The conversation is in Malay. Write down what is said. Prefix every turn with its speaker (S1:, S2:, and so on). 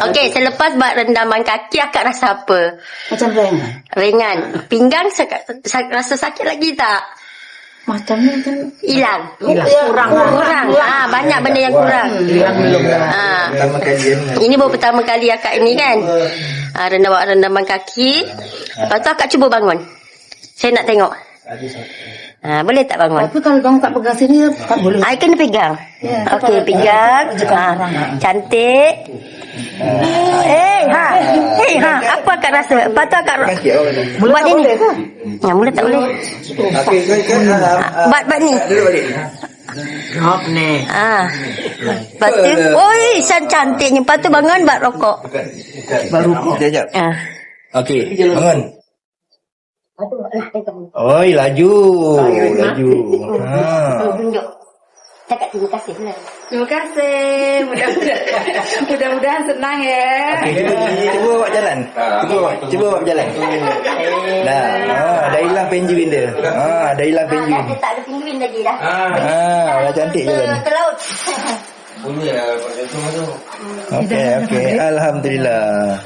S1: Okey, selepas buat rendaman kaki, akak rasa apa?
S2: Macam ringan.
S1: Ringan. Pinggang rasa sakit lagi tak?
S2: Macamnya kan
S1: Hilang.
S2: kurang.
S1: Banyak benda yang kurang.
S2: Hilang belum.
S1: Ini baru pertama kali akak ini kan. Rendaman kaki. Lepas tu akak cuba bangun. Saya nak tengok. Boleh tak bangun?
S2: Tapi kalau bang tak pegang sini tak boleh.
S1: I kena pegang.
S2: Ya,
S1: Okey, pegang. Cantik. Apa akak rasa? Lepas tu akak buat ni. Mula tak boleh. Buat ni.
S3: Drop ni.
S1: Lepas tu, cantiknya. Lepas tu bangun, buat rokok.
S3: Sekejap. Okey, bangun. Oi, laju.
S1: Tunjuk. Cakap terima kasih lah.
S2: Terima kasih. Mudah-mudahan senang ya.
S3: Okey, cuba buat jalan. Cuba buat jalan. Dah. Dah hilang penguin dia. Dah hilang penguin.
S1: Dia tak ada pinguin lagi dah.
S3: Dah cantik jalan.
S1: Ke laut.
S3: Okey. Alhamdulillah.